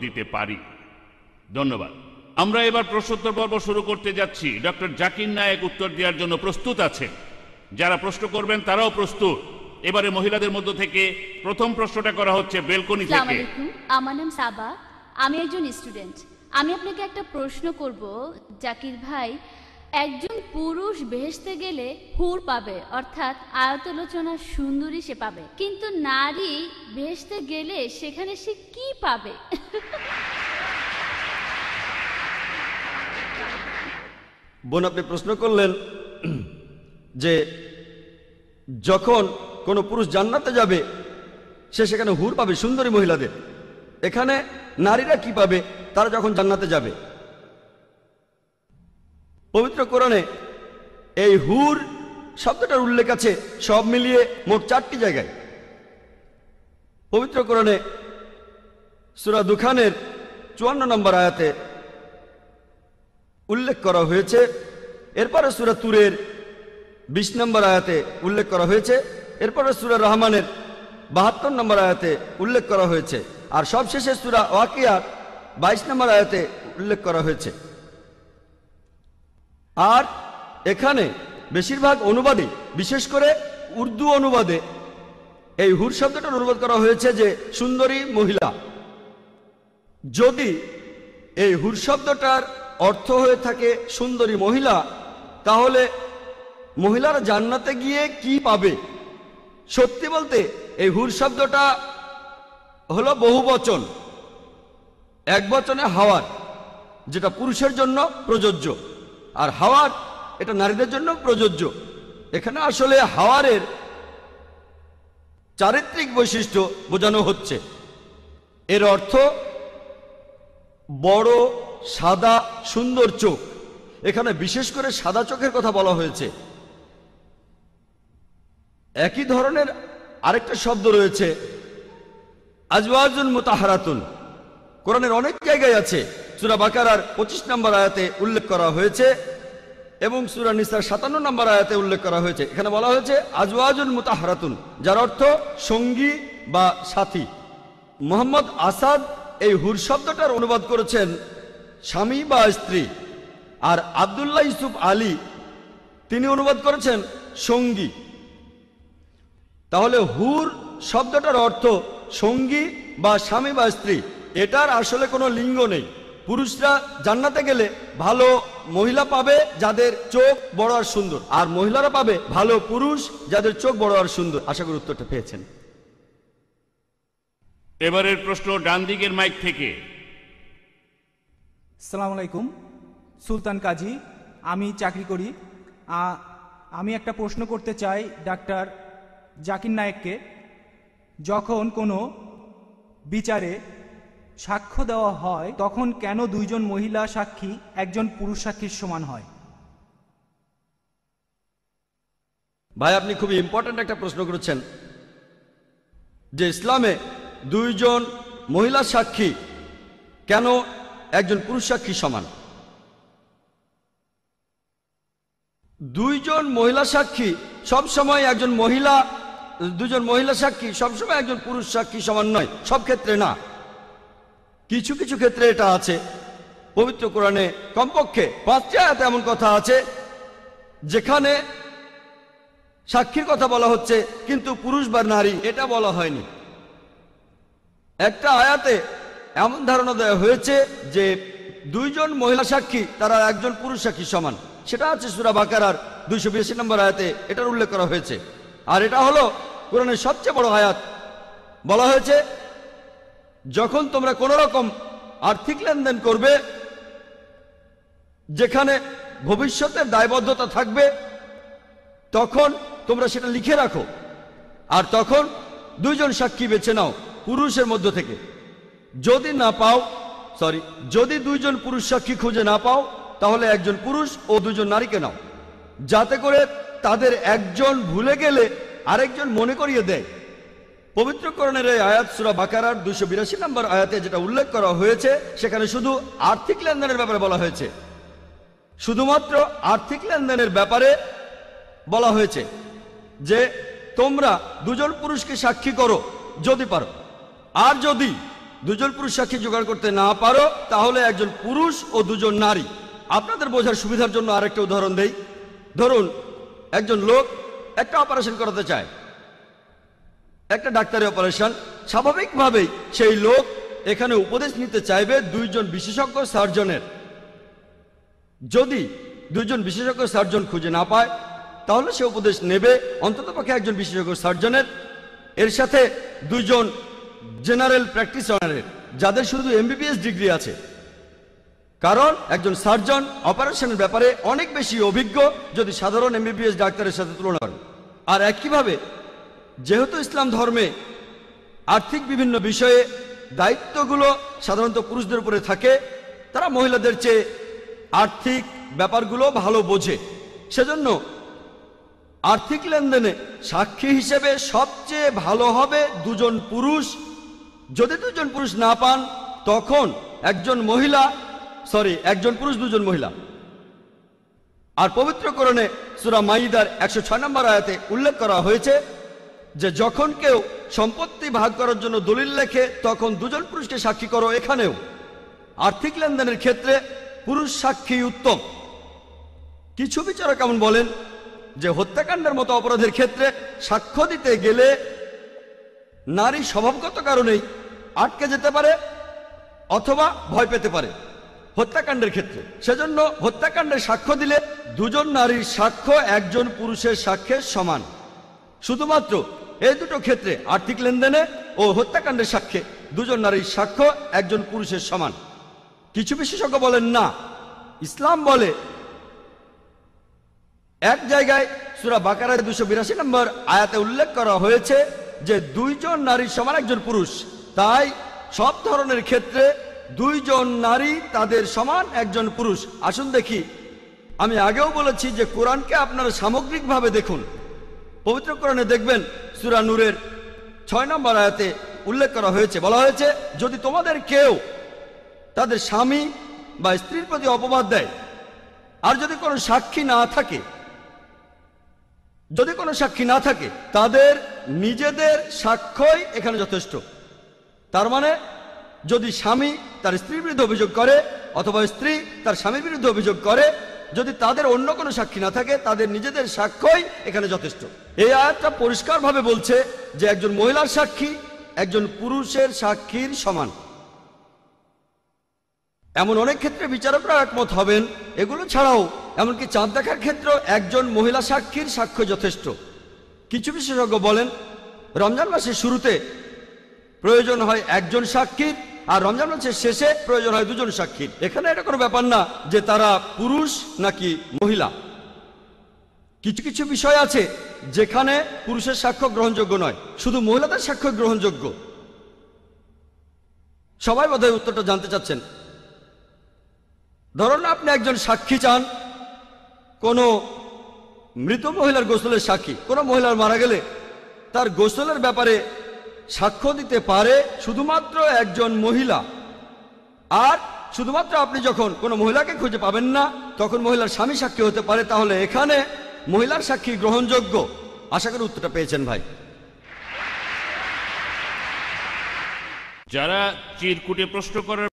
দিতে পারি। ধন্যবাদ। আমরা এবার প্রশ্নোত্তর পর্ব শুরু করতে যাচ্ছি। ডক্টর জাকির নায়েক উত্তর দেওয়ার জন্য প্রস্তুত আছেন। যারা প্রশ্ন করবেন তারাও প্রস্তুত। এবারে মহিলাদের মধ্য থেকে প্রথম প্রশ্নটা করা হচ্ছে বেলকনি থেকে। আসসালামু আলাইকুম, আমার নাম সাবা, আমি একজন স্টুডেন্ট। আমি আপনাকে একটা প্রশ্ন করব জাকির ভাই। একজন পুরুষ বেহেশতে গেলে হুর পাবে, অর্থাৎ আয়তলোচনা সুন্দরী সে পাবে, কিন্তু নারী বেহেশতে গেলে সেখানে সে কি পাবে? বোন, আপনি প্রশ্ন করলেন যে যখন কোনো পুরুষ জান্নাতে যাবে সে সেখানে হুর পাবে, সুন্দরী মহিলাদের। এখানে নারীরা কি পাবে তারা যখন জান্নাতে যাবে? পবিত্র কোরআনে এই হুর শব্দটার উল্লেখ আছে সব মিলিয়ে মোট 4টি জায়গায়। পবিত্র কোরআনে সূরা দুখানের 54 নম্বর আয়াতে উল্লেখ করা হয়েছে। এরপরে সূরা তুরের 20 নম্বর আয়াতে উল্লেখ করা হয়েছে। এরপরে সূরা রহমানের 72 নম্বর আয়াতে উল্লেখ করা হয়েছে। আর সবশেষে সূরা ওয়াকিয়ার 22 নম্বর আয়াতে উল্লেখ করা হয়েছে। আর এখানে বেশিরভাগ অনুবাদে, বিশেষ করে উর্দু অনুবাদে, এই হুর শব্দটার অনুবাদ করা হয়েছে যে সুন্দরী মহিলা। যদি এই হুর শব্দটার অর্থ হয়ে থাকে সুন্দরী মহিলা, তাহলে মহিলারা জান্নাতে গিয়ে কি পাবে? সত্যি বলতে এই হুর শব্দটা হলো বহুবচন। এক বচনে হাওয়ার, যেটা পুরুষের জন্য প্রযোজ্য, আর হাওয়ার এটা নারীদের জন্য প্রযোজ্য। এখানে আসলে হাওয়ারের চারিত্রিক বৈশিষ্ট্য বোঝানো হচ্ছে। এর অর্থ বড় সাদা সুন্দর চোখ। এখানে বিশেষ করে সাদা চোখের কথা বলা হয়েছে। একই ধরনের আরেকটা শব্দ রয়েছে আজওয়াজুন মুতাহারাতুন। কোরআনের অনেক জায়গায় আছে। সূরা বাকারার 25 নম্বর আয়াতে উল্লেখ করা হয়েছে এবং সূরা নিসার 57 নম্বর আয়াতে উল্লেখ করা হয়েছে। এখানে বলা হয়েছে আজওয়াজুন মুতাহারাতুন, যার অর্থ সঙ্গী বা সাথী। মোহাম্মদ আসাদ এই হুর শব্দটার অনুবাদ করেছেন স্বামী বা স্ত্রী, আর আব্দুল্লাহ ইউসুফ আলী তিনি অনুবাদ করেছেন সঙ্গী। তাহলে হুর শব্দটার অর্থ সঙ্গী বা স্বামী বা স্ত্রী। এটার আসলে কোনো লিঙ্গ নেই। পুরুষরা জান্নাতে গেলে ভালো মহিলা পাবে যাদের চোখ বড় আর সুন্দর, আর মহিলারা পাবে ভালো পুরুষ যাদের চোখ বড় আর সুন্দর। আশা করি উত্তরটা পেয়েছেন। এবারের প্রশ্ন ডান দিকের মাইক থেকে। আসসালামু আলাইকুম, সুলতান কাজী, আমি চাকরি করি। আমি একটা প্রশ্ন করতে চাই ডাক্তার জাকির নায়েককে। যখন কোনো বিচারে সাক্ষ্য দেওয়া হয় তখন কেন দুইজন মহিলা সাক্ষী একজন পুরুষ সাক্ষীর সমান হয়? ভাই, আপনি খুবই ইম্পর্ট্যান্ট একটা প্রশ্ন করেছেন যে ইসলামে দুইজন মহিলা সাক্ষী কেন একজন পুরুষ সাক্ষী সমান। দুইজন মহিলা সাক্ষী সবসময় একজন মহিলা, দুজন মহিলা সাক্ষী সবসময় একজন পুরুষ সাক্ষী সমান নয়, সব ক্ষেত্রে না। কিছু কিছু ক্ষেত্রে এটা আছে। পবিত্র কোরআনে কমপক্ষে 5টি আয়াতে এমন কথা আছে যেখানে সাক্ষীর কথা বলা হচ্ছে কিন্তু পুরুষ বা নারী এটা বলা হয়নি। একটা আয়াতে এমন ধারণা দেওয়া হয়েছে যে দুইজন মহিলা সাক্ষী তারা একজন পুরুষ সাক্ষী সমান। সেটা আছে সূরা বাকারার 282 নম্বর আয়াতে এটার উল্লেখ করা হয়েছে। আর এটা হলো কোরআনের সবচেয়ে বড় আয়াত। বলা হয়েছে যখন তোমরা কোনো রকম আর্থিক লেনদেন করবে যেখানে ভবিষ্যতের দায়বদ্ধতা থাকবে তখন তোমরা সেটা লিখে রাখো, আর তখন দুইজন সাক্ষী বেছে নাও পুরুষের মধ্য থেকে। যদি দুইজন পুরুষ সাক্ষী খুঁজে না পাও তাহলে একজন পুরুষ ও দুজন নারীকে নাও, যাতে করে তাদের একজন ভুলে গেলে আরেকজন মনে করিয়ে দেয়। পবিত্র কোরআনের এই আয়াত সূরা বাকারার 282 নম্বর আয়াতে যেটা উল্লেখ করা হয়েছে সেখানে শুধু আর্থিক লেনদেনের ব্যাপারে বলা হয়েছে। শুধুমাত্র আর্থিক লেনদেনের ব্যাপারে বলা হয়েছে যে তোমরা দুজন পুরুষকে সাক্ষী করো যদি পারো। আর যদি দুজন পুরুষ সাক্ষী জোগাড় করতে না পারো তাহলে একজন পুরুষ ও দুজন নারী। আপনাদের বোঝার সুবিধার জন্য আরেকটা উদাহরণ দেই। ধরুন একজন লোক একটা অপারেশন করাতে চায়, একটা ডাক্তারি অপারেশন। স্বাভাবিকভাবেই সেই লোক এখানে উপদেশ নিতে চাইবে দুইজন বিশেষজ্ঞ সার্জনের। যদি দুইজন বিশেষজ্ঞ সার্জন খুঁজে না পায় তাহলে সে উপদেশ নেবে অন্ততপক্ষে একজন বিশেষজ্ঞ সার্জনের, এর সাথে দুইজন জেনারেল প্র্যাকটিশনারের যাদের শুধু এমবিবিএস ডিগ্রি আছে। কারণ একজন সার্জন অপারেশনের ব্যাপারে অনেক বেশি অভিজ্ঞ যদি সাধারণ এমবিবিএস ডাক্তারের সাথে তুলনা করেন। আর একইভাবে যেহেতু ইসলাম ধর্মে আর্থিক বিভিন্ন বিষয়ে দায়িত্বগুলো সাধারণত পুরুষদের উপরে থাকে, তারা মহিলাদের চেয়ে আর্থিক ব্যাপারগুলো ভালো বোঝে। সেজন্য আর্থিক লেনদেনে সাক্ষী হিসেবে সবচেয়ে ভালো হবে দুজন পুরুষ। যদি দুজন পুরুষ না পান তখন একজন পুরুষ দুজন মহিলা। আর পবিত্র কোরআনে সূরা মাইদার 106 নম্বর আয়াতে উল্লেখ করা হয়েছে যে যখন কেউ সম্পত্তি ভাগ করার জন্য দলিল লেখে তখন দুজন পুরুষকে সাক্ষী করো। এখানেও আর্থিক লেনদেনের ক্ষেত্রে পুরুষ সাক্ষী উত্তম। কিছু বিচারক এমন বলেন যে হত্যাকাণ্ডের মতো অপরাধের ক্ষেত্রে সাক্ষ্য দিতে গেলে নারী স্বভাবগত কারণেই আটকে যেতে পারে অথবা ভয় পেতে পারে হত্যাকাণ্ডের ক্ষেত্রে। সেজন্য হত্যাকাণ্ডের সাক্ষ্য দিলে দুজন নারীর সাক্ষ্য একজন পুরুষের সাক্ষ্যের সমান। শুধুমাত্র এই দুটো ক্ষেত্রে আর্থিক লেনদেনে ও হত্যাকাণ্ডের সাক্ষ্যে দুজন নারীর সাক্ষ্য একজন পুরুষের সমান। কিছু বিশেষজ্ঞ বলেন না, ইসলাম বলে এক জায়গায় সূরা বাকারার 282 নম্বর আয়াতে উল্লেখ করা হয়েছে যে দুইজন নারীর সমান একজন পুরুষ। তাই সব ধরনের ক্ষেত্রে দুইজন নারী তাদের সমান একজন পুরুষ। আসুন দেখি, আমি আগেও বলেছি যে কোরআনকে আপনারা সামগ্রিকভাবে দেখুন। পবিত্র কোরআনে দেখবেন সূরা নূরের 6 নম্বর আয়াতে উল্লেখ করা হয়েছে, বলা হয়েছে যদি তোমাদের কেউ তাদের স্বামী বা স্ত্রীর প্রতি অপবাদ দেয় আর যদি কোনো সাক্ষী না থাকে তাদের নিজেদের সাক্ষ্যই এখানে যথেষ্ট। তার মানে যদি স্বামী তার স্ত্রীর বিরুদ্ধে অভিযোগ করে অথবা স্ত্রী তার স্বামীর বিরুদ্ধে অভিযোগ করে, যদি তাদের অন্য কোনো সাক্ষী না থাকে তাদের নিজেদের সাক্ষ্যই এখানে যথেষ্ট। এই আয়াতটা পরিষ্কারভাবে বলছে যে একজন মহিলার সাক্ষী একজন পুরুষের সাক্ষীর সমান। এমন অনেক ক্ষেত্রে বিচারকরা একমত হবেন। এগুলো ছাড়াও এমনকি চাঁদ দেখার ক্ষেত্রেও একজন মহিলা সাক্ষীর সাক্ষ্য যথেষ্ট। কিছু বিশেষজ্ঞ বলেন রমজান মাসের শুরুতে প্রয়োজন হয় একজন সাক্ষীর আর রমজান মাসের শেষে প্রয়োজন হয় দুজন সাক্ষীর। এখানে এটা কোনো ব্যাপার না যে তারা পুরুষ নাকি মহিলা। কিছু কিছু বিষয় আছে যেখানে পুরুষের সাক্ষ্য গ্রহণযোগ্য নয়, শুধু মহিলাদের সাক্ষ্য গ্রহণযোগ্য। সবাই বোধহয় উত্তরটা জানতে চাচ্ছেন। ধরুন আপনি একজন সাক্ষী চান কোনো মৃত মহিলার গোসলের সাক্ষী। কোনো মহিলার মারা গেলে তার গোসলের ব্যাপারে সাক্ষ্য দিতে পারে শুধুমাত্র একজন মহিলা। আর শুধুমাত্র আপনি যখন কোনো মহিলাকে খুঁজে পাবেন না তখন মহিলার স্বামী সাক্ষী হতে পারে। তাহলে এখানে মহিলার সাক্ষী গ্রহণযোগ্য। আশা করি উত্তরটা পেয়েছেন ভাই। যারা চিরকুটে প্রশ্ন করার